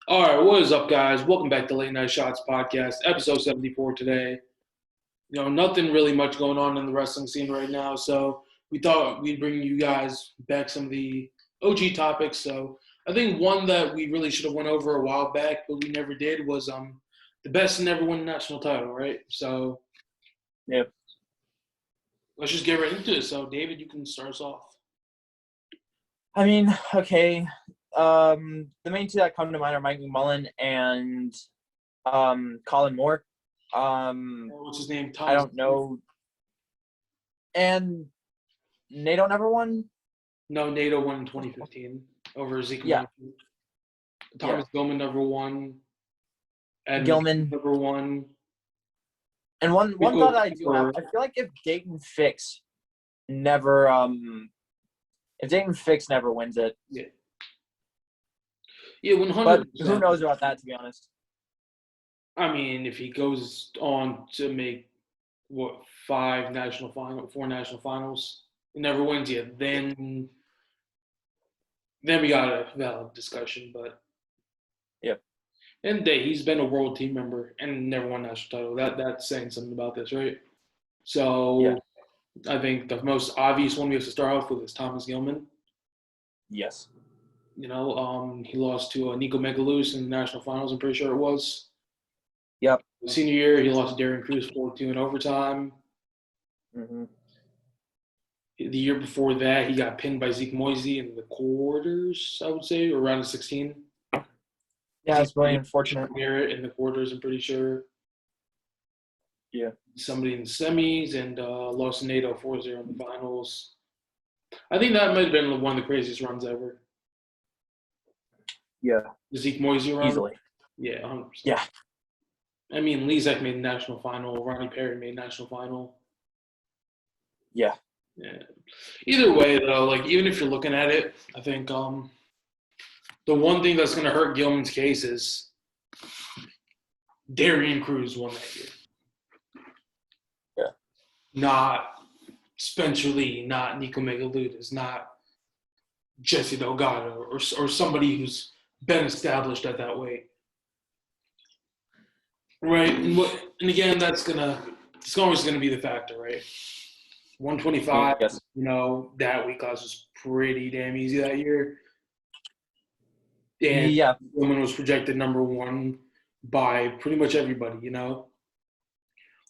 All right, what is up, guys? Welcome back to Late Night Shots Podcast, episode 74 today. Nothing really much going on in the wrestling scene right now, so we thought we'd bring you guys back some of the OG topics. So I think one that we really should have went over a while back, but we never did, was the best to never win a national title, right? So Yeah. let's just get right into it. So David, you can start us off. Okay. The main two that come to mind are Mike McMullen and Colin Moore. What's his name? I don't know. And Nato never won? No, NATO won in 2015 over Zeke. Yeah. Thomas Gilman never won. And Gilman. never won. And one thought I do have, I feel like if Dayton Fix never wins it. Yeah. Yeah, 100%. But who knows about that, to be honest. I mean, if he goes on to make four national finals, and never wins yet, then we got a valid discussion. But yeah, and he's been a world team member and never won a national title. That's saying something about this, right? So yeah. I think the most obvious one we have to start off with is Thomas Gilman. Yes. He lost to Nico Megalus in the national finals. I'm pretty sure it was. Yep. Senior year, he lost to Darian Cruz 4-2 in overtime. Mm-hmm. The year before that, he got pinned by Zeke Moisey in the quarters, I would say, or around the 16. Yeah, it's really unfortunate. In the quarters, I'm pretty sure. Yeah. Somebody in the semis and lost to NATO 4-0 in the finals. I think that might have been one of the craziest runs ever. Yeah. The Zeke Moisey run? Easily. Yeah, 100%. Yeah. I mean, Lezak made the national final. Ronnie Perry made national final. Yeah. Yeah. Either way, though, even if you're looking at it, I think the one thing that's going to hurt Gilman's case is Darian Cruz won that year. Yeah. Not Spencer Lee, not Nico Megaludis, not Jesse Delgado, or somebody who's been established at that weight. Right, and again, it's always gonna be the factor, right? 125. Yes. That weight class was pretty damn easy that year, and yeah, Gilman was projected number one by pretty much everybody.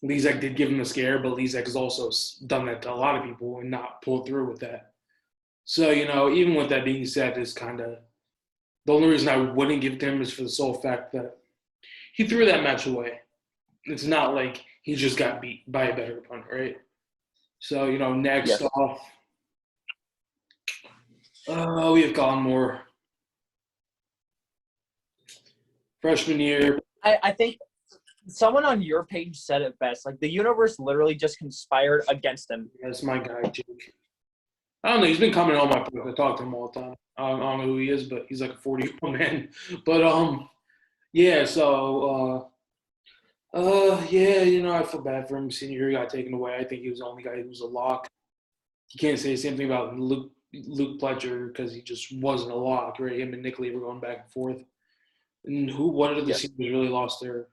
Lezak did give him a scare, but Lezak has also done that to a lot of people and not pulled through with that. So even with that being said, is kind of the only reason I wouldn't give it to him is for the sole fact that he threw that match away. It's not like he just got beat by a better opponent, right? So, next off, we have Colin Moore. Freshman year. I think someone on your page said it best. The universe literally just conspired against him. That's my guy, Jake. I don't know. He's been coming on my post. I talk to him all the time. I don't know who he is, but he's like a 40-year-old man. But, yeah, so, I feel bad for him. Senior year got taken away. I think he was the only guy who was a lock. You can't say the same thing about Luke Pletcher because he just wasn't a lock, right? Him and Nick Lee were going back and forth. And what other seniors really lost their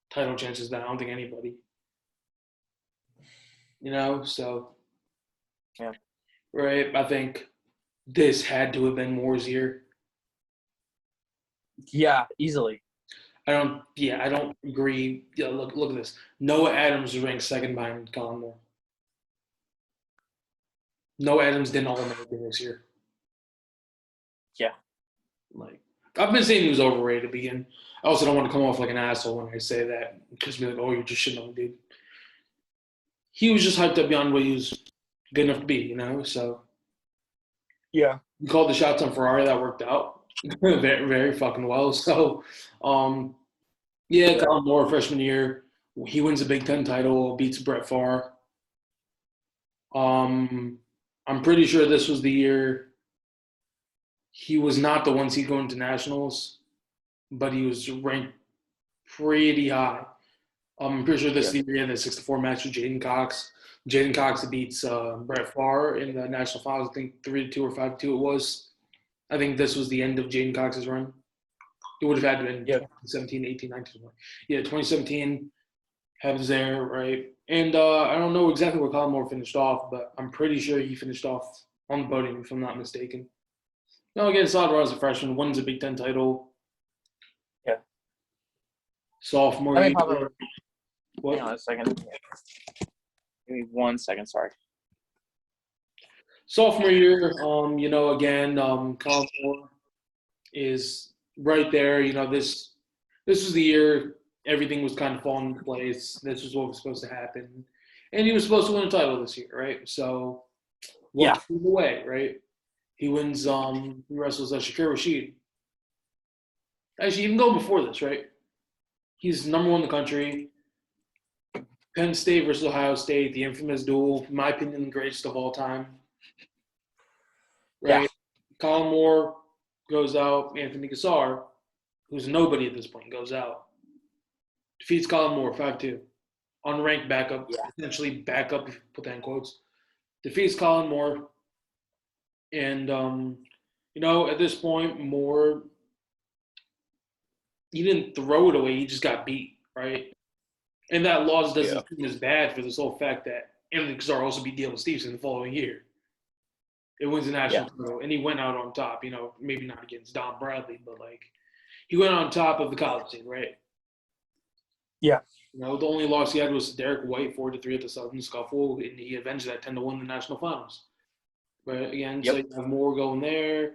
title chances? That I don't think anybody. So. Yeah. Right. I think this had to have been Moore's year. Yeah, easily. I don't agree. Yeah, look at this. Noah Adams was ranked second behind Colin Moore. Noah Adams didn't All-American this year. Yeah. I've been saying he was overrated to begin. I also don't want to come off like an asshole when I say that because be like, oh, you're just shitting on the dude. He was just hyped up beyond what he was good enough to be, so. Yeah. We called the shots on Ferrari. That worked out very, very fucking well. So, Colin Moore, freshman year, he wins a Big Ten title, beats Brett Favre. I'm pretty sure this was the year he was not the one seed going to nationals, but he was ranked pretty high. I'm pretty sure this is the year he had the 6-4 match with Jaden Cox. Jaden Cox beats Brett Favre in the national finals. I think 3-2 or 5-2 it was. I think this was the end of Jaden Cox's run. It would have had to been Yeah. 2017, 18, 19, 20. Yeah, 2017 Habs there, right? And I don't know exactly where Colin Moore finished off, but I'm pretty sure he finished off on the podium, if I'm not mistaken. No, again, solid run as a freshman, wins a Big Ten title. Yeah. Sophomore Let me year. pop over. What? Hang on a second. Give me 1 second. Sorry. Sophomore year, again, Colin Moore is right there. This was the year everything was kind of falling into place. This was what was supposed to happen, and he was supposed to win a title this year, right? So, what Yeah. came away, right? He wins. He wrestles Shakir Rashid. Actually, even go before this, right? He's number one in the country. Penn State versus Ohio State, the infamous duel, in my opinion, the greatest of all time. Right? Yeah. Colin Moore goes out. Anthony Cassar, who's nobody at this point, goes out. Defeats Colin Moore 5-2. Unranked backup, essentially backup, if you put that in quotes. Defeats Colin Moore. And, at this point, Moore, he didn't throw it away. He just got beat, right? And that loss doesn't seem as bad for this whole fact that Anthony Cassar also beat Dale Stevenson the following year. It wins the national title, and he went out on top. Maybe not against Don Bradley, but he went on top of the college team, right? Yeah. The only loss he had was Derek White 4-3 at the Southern Scuffle, and he avenged that 10-1 the national finals. But again, so you have Moore going there.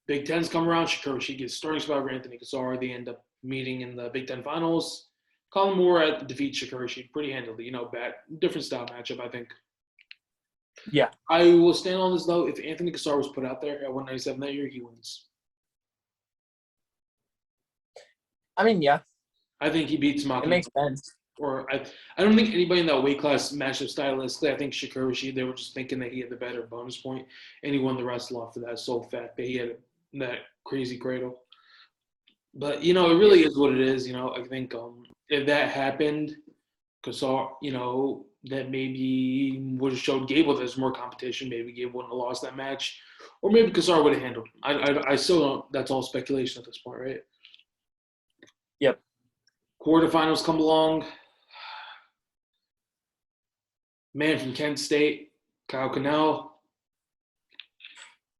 Big Ten's come around. She gets starting spot over Anthony Cassar. They end up meeting in the Big Ten finals. Colin Moore defeats Shikarishi pretty handily. Different style matchup, I think. Yeah. I will stand on this, though. If Anthony Cassar was put out there at 197 that year, he wins. I mean, yeah. I think he beats Maki. It makes sense. Or I don't think anybody in that weight class matched up stylistically. I think Shakur Rashid, they were just thinking that he had the better bonus point, and he won the wrestle off of that sole fact that he had that crazy cradle. But, it really is what it is. I think if that happened, Cassar, that maybe would have showed Gable there's more competition. Maybe Gable wouldn't have lost that match. Or maybe Cassar would have handled him. I still don't. That's all speculation at this point, right? Yep. Quarterfinals come along. Man from Kent State, Kyle Cannell.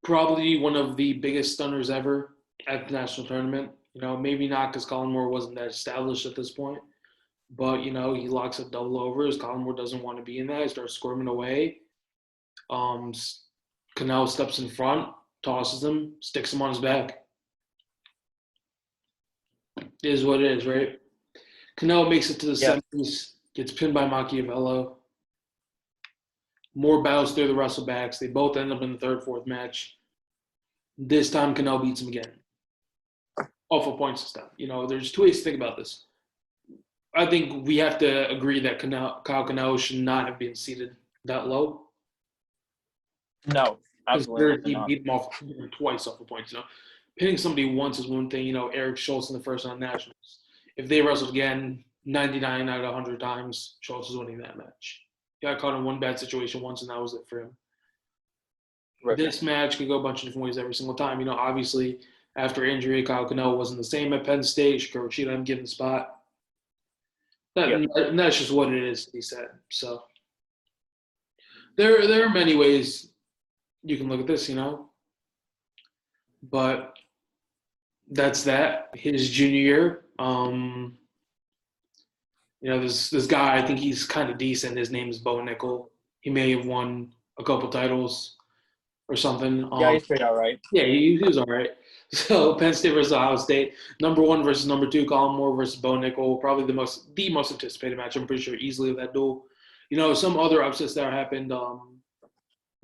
Probably one of the biggest stunners ever at the national tournament. Maybe not because Colin Moore wasn't that established at this point. But, he locks up double overs. Colin Moore doesn't want to be in that. He starts squirming away. Cannell steps in front, tosses him, sticks him on his back. It is what it is, right? Cannell makes it to the semis, gets pinned by Machiavello. Moore battles through the wrestlebacks. They both end up in the third, fourth match. This time, Cannell beats him again. Off a point system. There's two ways to think about this. I think we have to agree that Kyle Cannell should not have been seated that low. No, absolutely He not. beat him off twice off a point. Pinning somebody once is one thing. Eric Schultz in the first round nationals. If they wrestled again 99 out of 100 times, Schultz is winning that match. He got caught in one bad situation once, and that was it for him. Right. This match could go a bunch of different ways every single time. Obviously, after injury, Kyle Cannell wasn't the same at Penn State. Shakur Rashid hadn't given the spot. And that's just what it is, he said. So there are many ways you can look at this, But that's that. His junior year, this guy, I think he's kind of decent. His name is Bo Nickel. He may have won a couple titles or something. He's pretty all right. Yeah, he was all right. So Penn State versus Ohio State, number 1 versus number 2, Colin Moore versus Bo Nickel, probably the most anticipated match. I'm pretty sure easily of that duel. Some other upsets that happened.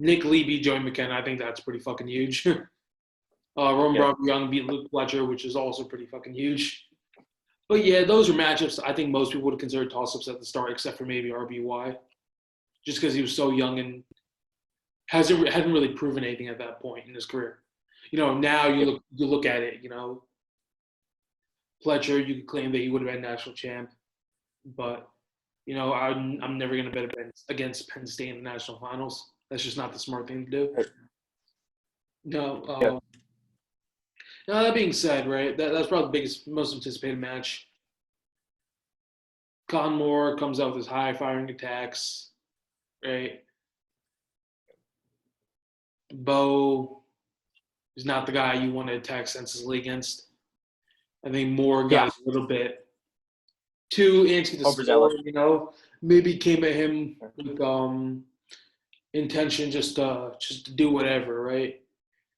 Nick Lee beat Joey McKenna. I think that's pretty fucking huge. Roman Young beat Luke Fletcher, which is also pretty fucking huge. But yeah, those are matchups I think most people would have considered toss-ups at the start, except for maybe RBY, just because he was so young and hadn't really proven anything at that point in his career. Now you look at it. Fletcher, you could claim that he would have been national champ, but I'm never gonna bet against Penn State in the national finals. That's just not the smart thing to do. No. Now, that being said, right, that's probably the biggest, most anticipated match. Con Moore comes out with his high firing attacks, right? Bo is not the guy you want to attack senselessly against. I think Moore got Yeah, a little bit too antsy to overzealous. score, maybe came at him with intention just to do whatever, right?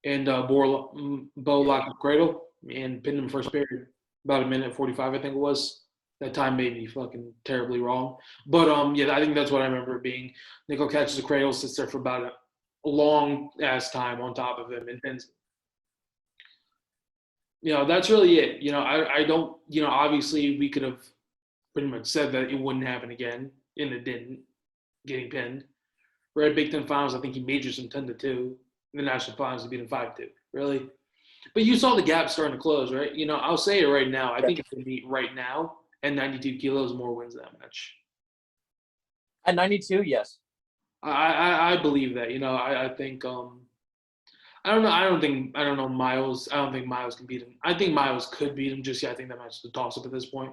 And Bo locked the cradle and pinned him first period, about a minute and 45, I think it was. That time may be fucking terribly wrong, but yeah, I think that's what I remember it being. Nico catches the cradle, sits there for about a long ass time on top of him, and pins. That's really it. I don't. Obviously we could have pretty much said that it wouldn't happen again, and it didn't. Getting pinned. Right, Big Ten Finals, I think he majors him 10-2. In the national finals, he beat him 5-2. Really, but you saw the gap starting to close, right? I'll say it right now. I think if they meet right now at 92 kilos, Moore wins that match. At 92, yes. I believe that. I think I don't know. I don't know Miles. I don't think Miles can beat him. I think Miles could beat him. Just I think that match is a toss up at this point.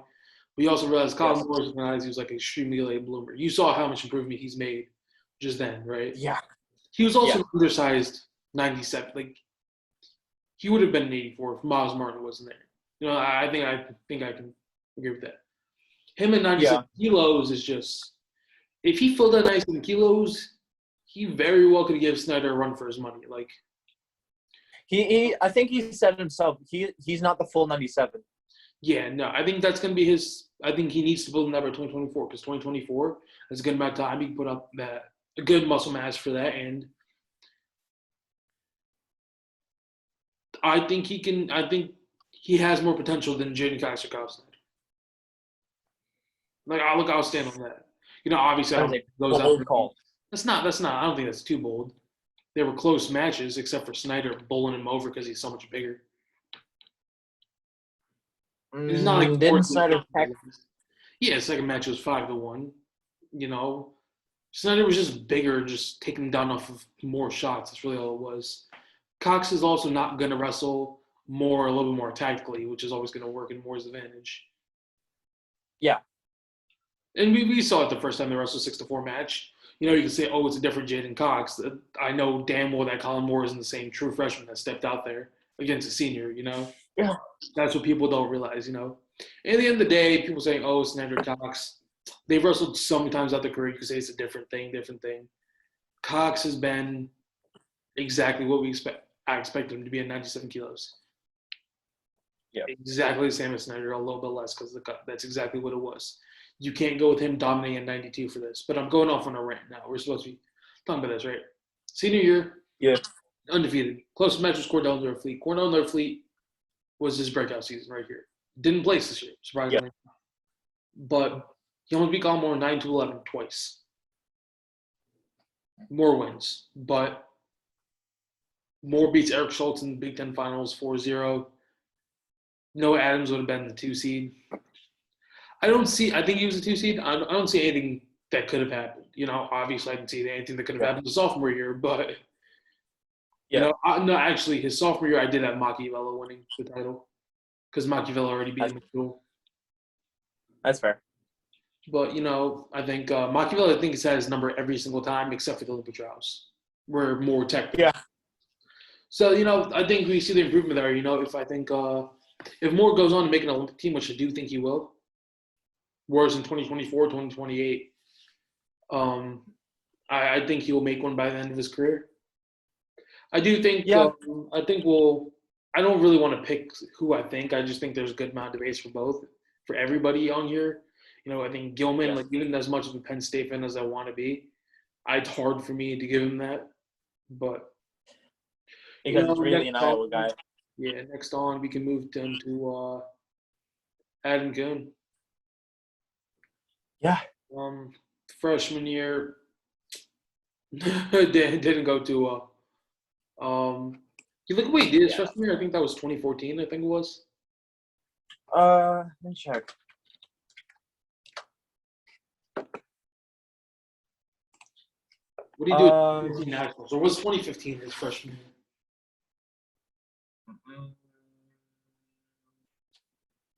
But you also realize Colin Moore recognized he was like an extremely late bloomer. You saw how much improvement he's made just then, right? Yeah. He was also undersized 97. Like he would have been an 84 if Miles Martin wasn't there. I think I can agree with that. Him at 97 kilos is just if he filled that 97 kilos, he very well could give Snyder a run for his money. Like I think he said himself he's not the full 97. yeah, no, I think that's gonna be his. I think he needs to build that by 2024 because 2024 is a good amount of time he can put up a good muscle mass for that, and I think he can. I think he has more potential than Jaden Cox or Kyle Snyder. Like, I'll stand on that. Obviously, I don't think those out. Call. That's not. I don't think that's too bold. They were close matches, except for Snyder bowling him over because he's so much bigger. It's not like didn't Snyder pack? Yeah, the second match was 5-1. Snyder was just bigger, just taking him down off of more shots. That's really all it was. Cox is also not going to wrestle more, a little bit more tactically, which is always going to work in Moore's advantage. Yeah. And we saw it the first time they wrestled a 6-4 match. You can say, oh, it's a different Jaden Cox. I know damn well that Colin Moore isn't the same true freshman that stepped out there against a senior, Yeah. That's what people don't realize, At the end of the day, people saying, oh, Snyder Cox. They've wrestled so many times out their career, you could say it's a different thing. Cox has been exactly what we expect. I expected him to be at 97 kilos. Yeah. Exactly the same as Snyder, a little bit less because that's exactly what it was. You can't go with him dominating at 92 for this. But I'm going off on a rant now. We're supposed to be talking about this, right? Senior year, undefeated. Closest match was Cordell Norfleet. Cordell Norfleet was his breakout season right here. Didn't place this year, surprisingly. Yeah. But he almost beat Colin Moore 9-11 twice. More wins. But Moore beats Eric Schultz in the Big Ten Finals 4-0. Noah Adams would have been the 2 seed. I think he was a 2 seed. I don't see anything that could have happened. Obviously I didn't see anything that could have happened his sophomore year, but no, actually his sophomore year I did have Machiavello winning the title because Machiavello already beat him in school. That's fair. But I think Machiavello he's had his number every single time except for the Olympic trials. We're more technical. Yeah. So I think we see the improvement there. If I think if Moore goes on to make an Olympic team, which I do think he will, whereas in 2024, 2028, I think he will make one by the end of his career. I do think. Yeah. I think I don't really want to pick who I think. I just think there's a good amount of base for everybody on here. I think Gilman, even as much of a Penn State fan as I want to be, it's hard for me to give him that. But because it's really an Iowa guy. Yeah, next on we can move to Adam Coon. Yeah. Freshman year didn't go too well. Wait, did his freshman year? I think that was 2014. I think it was. Let me check. What do you do at nationals? Or was 2015 his freshman year?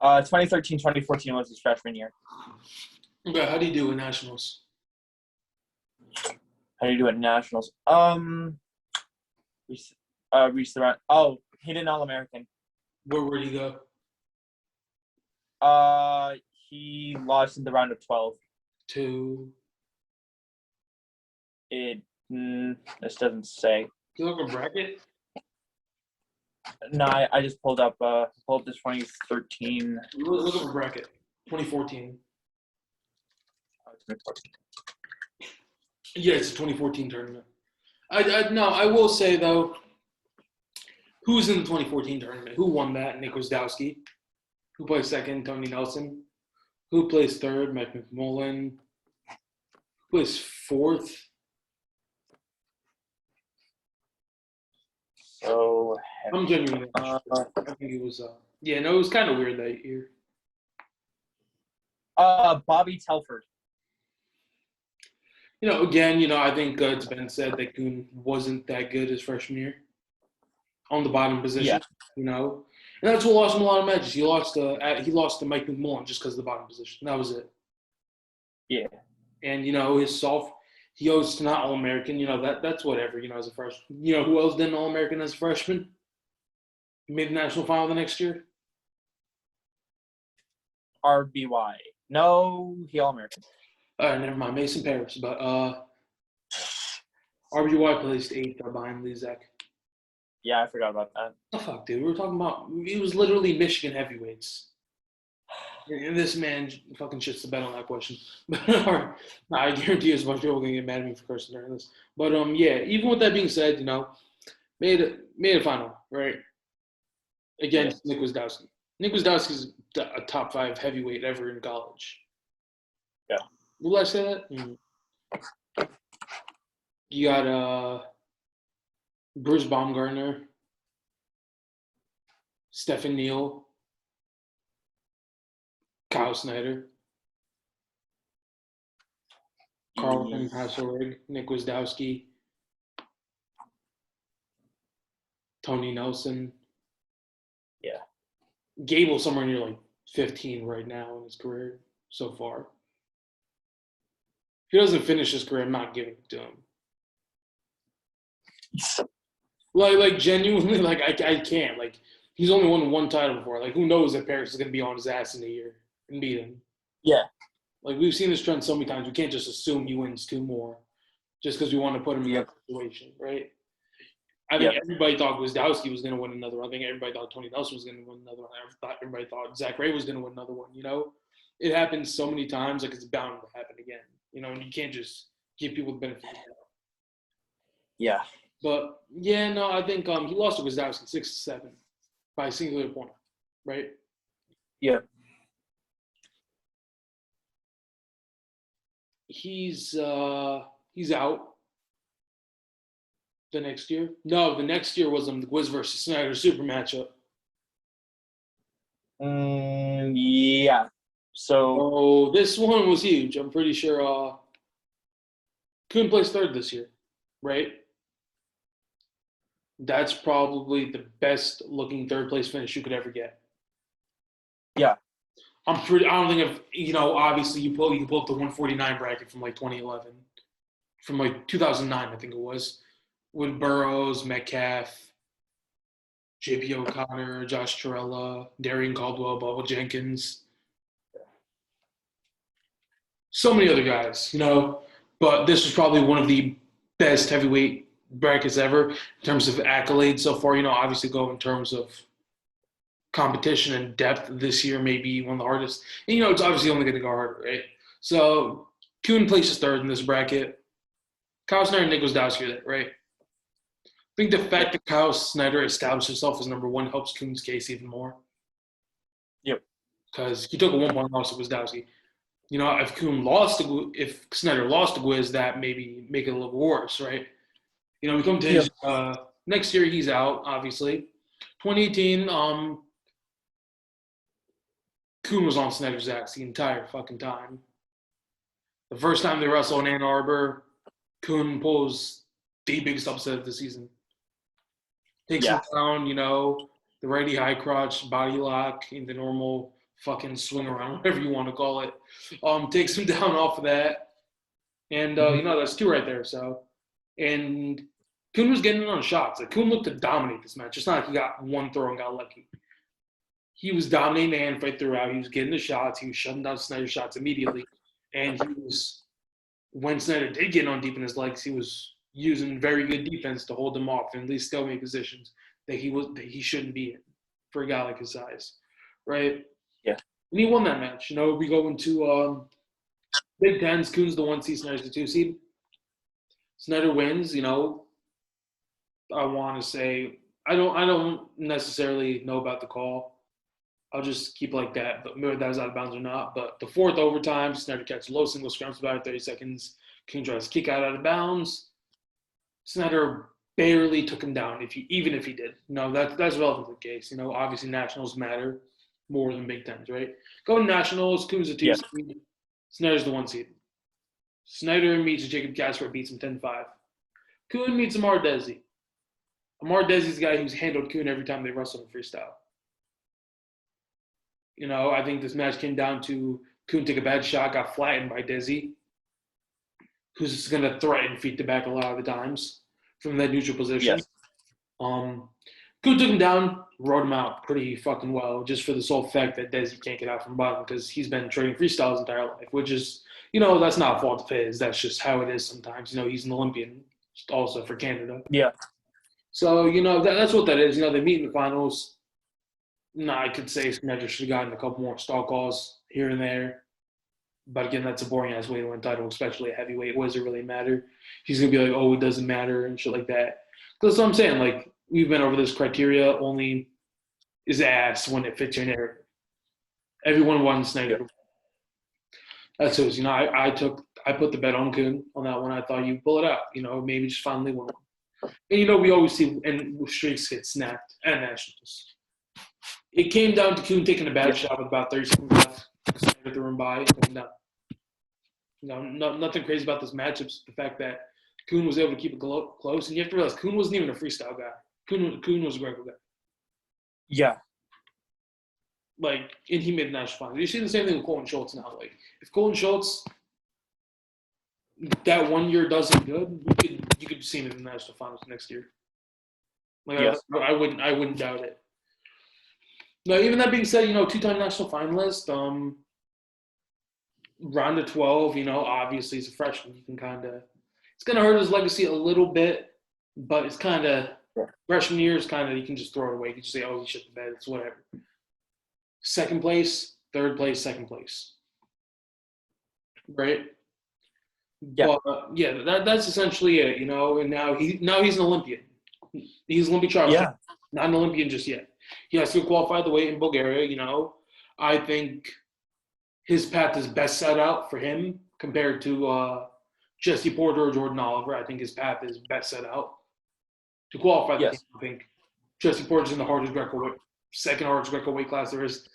2013, 2014 was his freshman year. Okay, how do you do in nationals? How do you do at nationals? Reached the round. Oh, he did an All-American. Where would he go? He lost in the round of 12. To This doesn't say. you look a bracket? No, I just pulled up this 2013. Look up a bracket. 2014. Yeah, it's a 2014 tournament. I will say though, who's in the 2014 tournament? Who won that? Nick Gwiazdowski. Who placed second? Tony Nelson. Who placed third? Mike McMullen. Who placed fourth? So I'm genuinely not sure. I think it was. Yeah, no, it was kind of weird that year. Bobby Telford. Again, I think it's been said that Kuhn wasn't that good his freshman year on the bottom position. Yeah. And that's what lost him a lot of matches. He lost to Mike McMullen just because of the bottom position. That was it. Yeah. And he goes to not All-American. That's whatever. As a freshman. Who else did an All-American as a freshman? He made the national final the next year. RBY. No, he All-American. Never mind. Mason Paris, but RBY placed eighth behind Lezak. Yeah, I forgot about that. Oh, fuck, dude. We were talking about it was literally Michigan heavyweights. And this man fucking shits the bed on that question. But I guarantee you, a bunch of people are gonna get mad at me for cursing during this. But yeah, even with that being said, made a final, right? Against Nick Gwiazdowski. Nick Gwiazdowski's a top 5 heavyweight ever in college. Yeah. Will I say that? Mm-hmm. You got Bruce Baumgartner, Stephen Neal, Kyle Snyder, Carlton Hasselrig, Nick Gwiazdowski, Tony Nelson. Yeah. Gable somewhere near like 15 right now in his career so far. If he doesn't finish his career, I'm not giving it to him. Like genuinely, like I can't. Like he's only won one title before. Like who knows if Paris is gonna be on his ass in a year and beat him. Yeah. Like we've seen this trend so many times. We can't just assume he wins 2 more just because we want to put him in that situation, right? I think everybody thought Gwiazdowski was going to win another one. I think everybody thought Tony Nelson was going to win another one. Everybody thought Zach Ray was going to win another one. It happens so many times, like it's bound to happen again. And you can't just give people the benefit of the doubt. Yeah. But yeah, no, I think he lost to Gwiazdowski 6-7 by a singular point, right? Yeah. He's out. The next year? No, the next year was the Gwiz versus Snyder super matchup. Yeah. So this one was huge. I'm pretty sure couldn't place third this year, right? That's probably the best looking third place finish you could ever get. Yeah. I don't think obviously you pull up the 149 bracket from like 2011. From like 2009, I think it was. With Burrows, Metcalf, J.P. O'Connor, Josh Torella, Darian Caldwell, Bubba Jenkins. So many other guys, But this was probably one of the best heavyweight brackets ever in terms of accolades so far. Obviously go in terms of competition and depth this year may be one of the hardest. And, it's obviously only going to go harder, right? So Kuhn places third in this bracket. Kyle Snyder and Nick Gwiazdowski are there, right? I think the fact that Kyle Snyder established himself as number one helps Kuhn's case even more. Yep. Because he took a 1-point loss to Gwiazdowski. If Snyder lost to Gwiz, that maybe make it a little worse, right? We come to his next year, he's out, obviously. 2018, Kuhn was on Snyder's ass the entire fucking time. The first time they wrestled in Ann Arbor, Kuhn pulls the biggest upset of the season. Takes him down, the righty high crotch, body lock in the normal fucking swing around, whatever you want to call it. Takes him down off of that. And, Mhm. that's two right there. So, and Kuhn was getting in on shots. Like, Kuhn looked to dominate this match. It's not like he got one throw and got lucky. He was dominating the hand fight throughout. He was getting the shots. He was shutting down Snyder's shots immediately. And he was, when Snyder did get on deep in his legs, he was using very good defense to hold him off and at least stalemate positions that he shouldn't be in for a guy like his size, right? Yeah. And he won that match. We go into Big Tens. Kuhn's the 1 seed, Snyder's the 2 seed. Snyder wins. I want to say I don't necessarily know about the call. I'll just keep it like that. But maybe that was out of bounds or not. But the fourth overtime, Snyder catches low single scrums about 30 seconds. Kuhn tries to kick out of bounds. Snyder barely took him down, even if he did. No, that's relevant to the case. Obviously nationals matter more than Big Tens, right? Going nationals, Kuhn's the 2 seed. Snyder's the 1 seed. Snyder meets Jacob Kasper, beats him 10-5. Kuhn meets Amar Desi. Amar Desi's the guy who's handled Kuhn every time they wrestled in freestyle. I think this match came down to Kuhn took a bad shot, got flattened by Desi, who's going to threaten feet to back a lot of the times from that neutral position. Yes. Kuhn took him down, rode him out pretty fucking well, just for the sole fact that Desi can't get out from bottom because he's been training freestyle his entire life, which is, that's not a fault of his. That's just how it is sometimes. He's an Olympian also for Canada. Yeah. So, that's what that is. They meet in the finals. I could say Snyder should have gotten a couple more stall calls here and there. But again, that's a boring ass way to win title, especially a heavyweight. What does it really matter? He's going to be like, oh, it doesn't matter and shit like that. That's what I'm saying. Like, we've been over this criteria only is ass when it fits your narrative. Everyone wants Snyder. Yeah. That's it. I put the bet on Kuhn on that one. I thought you'd pull it out. Maybe just finally win one. And we always see and streaks get snapped at nationals. It came down to Kuhn taking a bad shot with about 30 seconds left. Snyder threw him by. Nothing crazy about this matchup. The fact that Kuhn was able to keep it close, and you have to realize Kuhn wasn't even a freestyle guy. Kuhn was a Greco guy. Yeah. And he made the national finals. You see the same thing with Colton Schultz now. If Colton Schultz that 1 year doesn't good, you could see him in the national finals next year. Yes. I wouldn't doubt it. No, even that being said, two-time national finalist, round of 12, obviously he's a freshman. You can it's going to hurt his legacy a little bit, but it's freshman year is you can just throw it away. You can just say, oh, he shit the bed. It's whatever. Second place, third place, second place. Right? Yeah. But, that's essentially it, and now he's an Olympian. He's Olympic Charles. Yeah. Not an Olympian just yet. He has to qualify the weight in Bulgaria, I think his path is best set out for him compared to Jesse Porter or Jordan Oliver. I think his path is best set out to qualify the team. I think Jesse Porter's in the second hardest Greco weight class there is.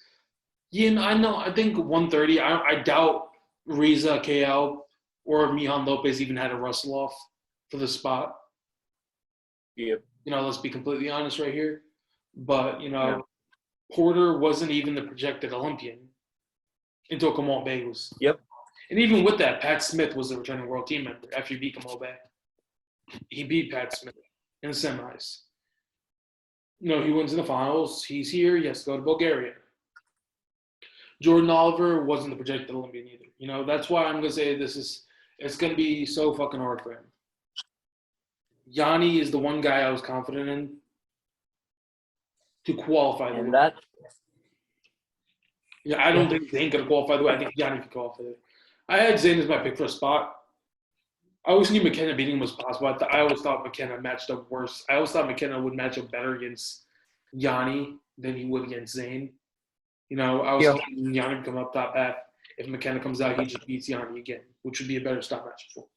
Yeah, I know. I think 130. I doubt Riza, KL, or Mihan Lopez even had a wrestle off for the spot. Yep. Let's be completely honest right here. But, Porter wasn't even the projected Olympian until Kamal Bey was. Yep. And even with that, Pat Smith was the returning world team member after he beat Kamal Bey. He beat Pat Smith in the semis. He wins in the finals. He's here. He has to go to Bulgaria. Jordan Oliver wasn't the projected Olympian either. That's why I'm going to say it's going to be so fucking hard for him. Yanni is the one guy I was confident in to qualify the way. I don't think Zane could qualify the way. I think Yanni could qualify the way. I had Zane as my pick for a spot. I always knew McKenna beating him was possible. I always thought McKenna matched up worse. I always thought McKenna would match up better against Yanni than he would against Zane. I was hoping Yanni would come up top half. If McKenna comes out, he just beats Yanni again, which would be a better stop match for him.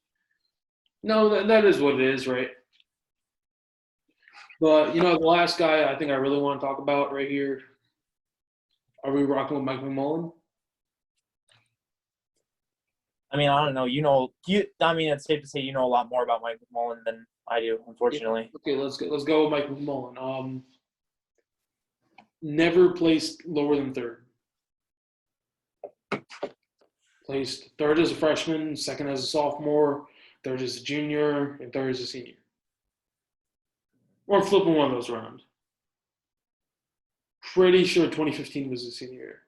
No, that is what it is, right? But, the last guy I think I really want to talk about right here, are we rocking with Mike McMullen? I mean, I don't know. It's safe to say you know a lot more about Mike McMullen than I do, unfortunately. Okay, let's go with Mike McMullen. Never placed lower than third. Placed third as a freshman, second as a sophomore, third as a junior, and third as a senior. Or flipping one of those around. Pretty sure 2015 was his senior year.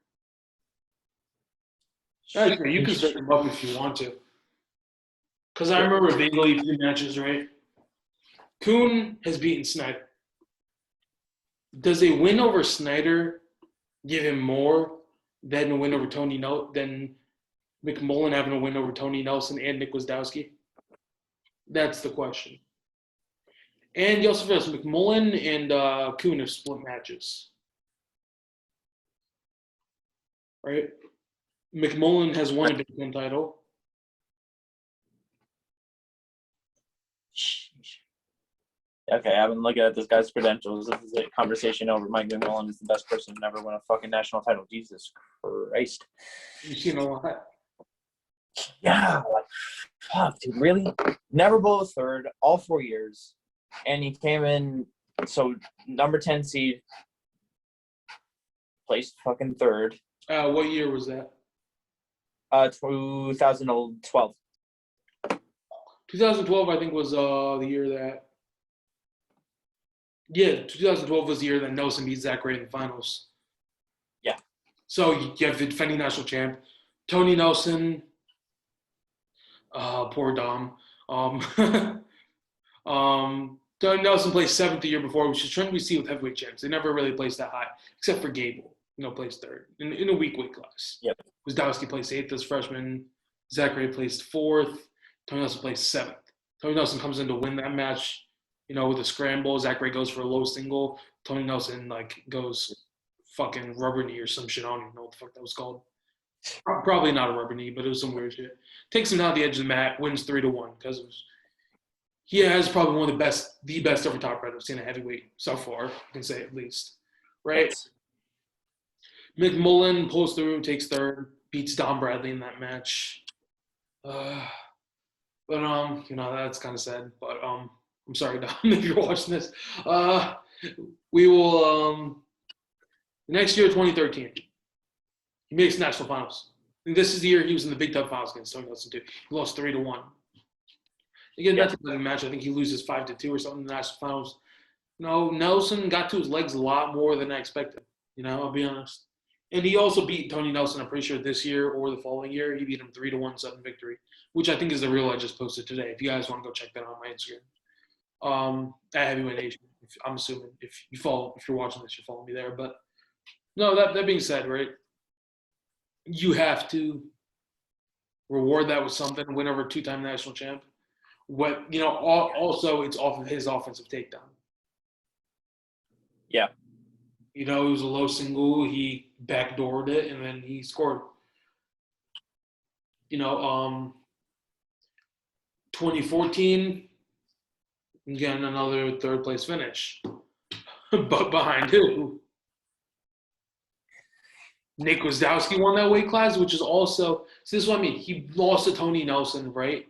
Actually, you can search him up if you want to. Because I remember vaguely 3 matches, right? Kuhn has beaten Snyder. Does a win over Snyder give him more than a win over than McMullen having a win over Tony Nelson and Nick Wisdowski? That's the question. And you also have McMullen and Kuhn have split matches. Right? McMullen has won a Big Ten title. Okay, I've been looking at this guy's credentials. This is a conversation over. Mike McMullen is the best person to never win a fucking national title. Jesus Christ. You've seen a lot. Yeah, like, fuck, dude, really? Never below third, all 4 years. And he came in, so number 10 seed, placed fucking third. What year was that? 2012. 2012, I think, was the year that. Yeah, 2012 was the year that Nelson beat Zach Ray in the finals. Yeah. So you have the defending national champ, Tony Nelson. Poor Dom. Tony Nelson placed 7th the year before, which is trying to be seen with heavyweight champs. They never really placed that high, except for Gable. Placed 3rd in a weak weight class. Yep. Wisdowski placed 8th as freshman. Zach Ray placed 4th. Tony Nelson placed 7th. Tony Nelson comes in to win that match, with a scramble. Zach Ray goes for a low single. Tony Nelson goes fucking rubber knee or some shit. I don't even know what the fuck that was called. Probably not a rubber knee, but it was some weird shit. Takes him down the edge of the mat, wins 3-1 because he has probably one of the best ever top red I've seen a heavyweight so far. I can say at least, right? Yes. McMullen pulls through, takes 3rd, beats Don Bradley in that match. But that's kind of sad. But I'm sorry, Don, if you're watching this. We will next year, 2013. He makes national finals. And this is the year he was in the Big 12 finals against Tony Nelson too. He lost 3-1. Again, that's a match. I think he loses 5-2 or something in the national finals. No, Nelson got to his legs a lot more than I expected. I'll be honest. And he also beat Tony Nelson, I'm pretty sure, this year or the following year. He beat him 3-1 sudden victory, which I think is the reel I just posted today. If you guys want to go check that out on my Instagram. At Heavyweight Nation, I'm assuming if you're watching this, you're following me there. But no, that being said, right, you have to reward that with something, win over 2-time national champ. Also it's off of his offensive takedown. Yeah. It was a low single. He backdoored it, and then he scored. 2014, again, another 3rd place finish. But behind who? Nick Wisdowski won that weight class, which is also – this is what I mean. He lost to Tony Nelson, right?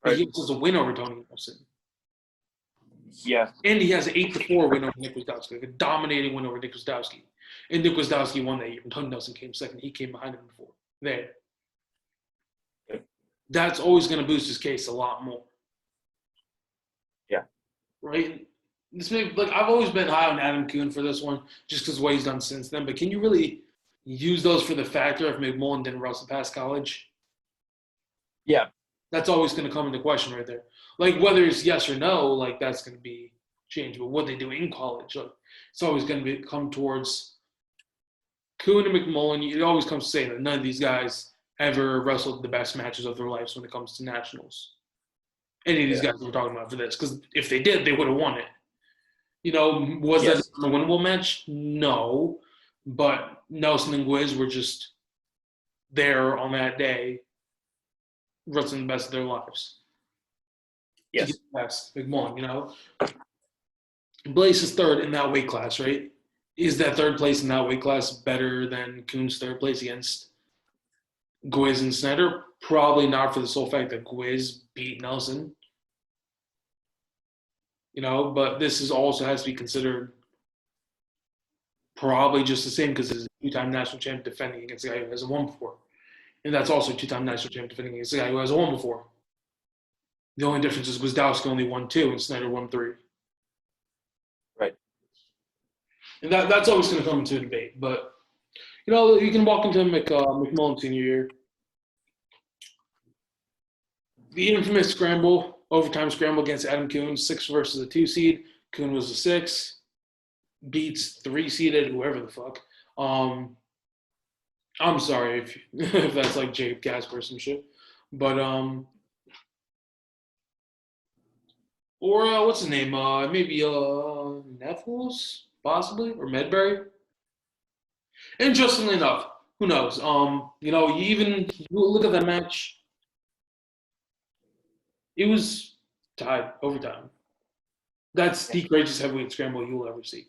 But he was a win over Tony Nelson. Yeah. And he has an 8-4 win over Nick Wisdowski, a dominating win over Nick Wisdowski. And Nick Wisdowski won that year. Tony Nelson came 2nd. He came behind him before. There. That's always going to boost his case a lot more. Yeah. Right? I've always been high on Adam Kuhn for this one, just because of what he's done since then. But can you really use those for the factor if McMullen didn't wrestle past college? Yeah. That's always going to come into question right there. Whether it's yes or no, that's going to be changed. But what they do in college, it's always going to come towards Kuhn and McMullen. It always comes to say that none of these guys ever wrestled the best matches of their lives when it comes to nationals. Any of these guys we're talking about for this. Because if they did, they would have won it. Was that a winnable match? No. But Nelson and Gwiz were just there on that day, wrestling the best of their lives. Yes. To get past McMullen, Blaze is 3rd in that weight class, right? Is that 3rd place in that weight class better than Kuhn's 3rd place against Gwiz and Snyder? Probably not, for the sole fact that Gwiz beat Nelson. But this also has to be considered Probably just the same because he's a two-time national champ defending against a guy who hasn't won before. And that's also a two-time national champ defending against a guy who hasn't won before. The only difference is Gwiazdowski only won 2 and Snyder won 3. Right. And that's always going to come into a debate. But, you can walk into McMullen senior year. The infamous scramble, overtime scramble against Adam Kuhn, 6 versus a 2 seed. Kuhn was a 6. Beats 3-seeded, whoever the fuck. I'm sorry if that's like Jacob Casper or some shit. But, or what's his name? Maybe Nettles, possibly, or Medbury. Interestingly enough, who knows? You look at that match. It was tied overtime. That's the greatest heavyweight scramble you will ever see.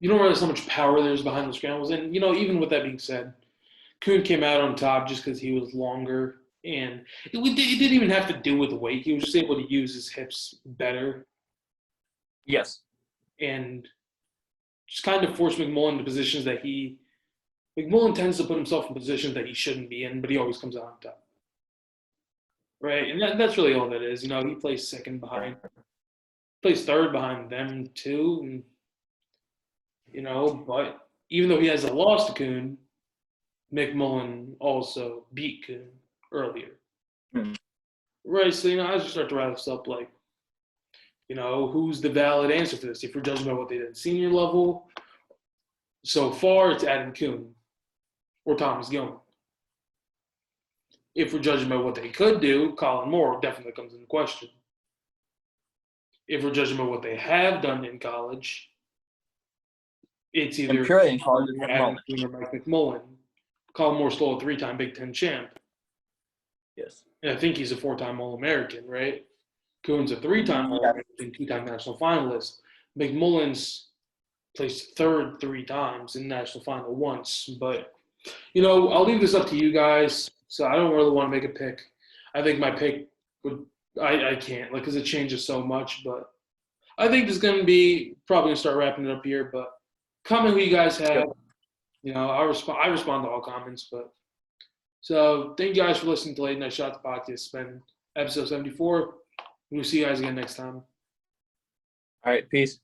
You don't realize how much power there's behind the scrambles, and even with that being said, Kuhn came out on top just because he was longer. And it didn't even have to do with the weight. He was just able to use his hips better. Yes. And just kind of force McMullen into positions that McMullen tends to put himself in positions that he shouldn't be in, but he always comes out on top. Right? And that's really all that is. He plays second behind. Plays third behind them too. And, but even though he has a loss to Kuhn, McMullen also beat Kuhn earlier. Right, so I just start to wrap this up like, who's the valid answer for this? If we're judging by what they did at senior level, so far it's Adam Kuhn or Thomas Gilman. If we're judging by what they could do, Colin Moore definitely comes into question. If we're judging by what they have done in college, it's either Adam Kuhn or Mike McMullen. Colin Moore's still a 3-time Big Ten champ. Yes. And I think he's a 4-time All-American, right? Kuhn's a 3-time All-American, 2-time national finalist. McMullen's placed third 3 times in national final once. But, I'll leave this up to you guys. So I don't really want to make a pick. I think my pick I can't, because it changes so much. But I think there's going to be, probably going to start wrapping it up here. But comment who you guys have. I respond to all comments. But so thank you guys for listening to Late Night Shot, the podcast. It's been episode 74. We'll see you guys again next time. All right, peace.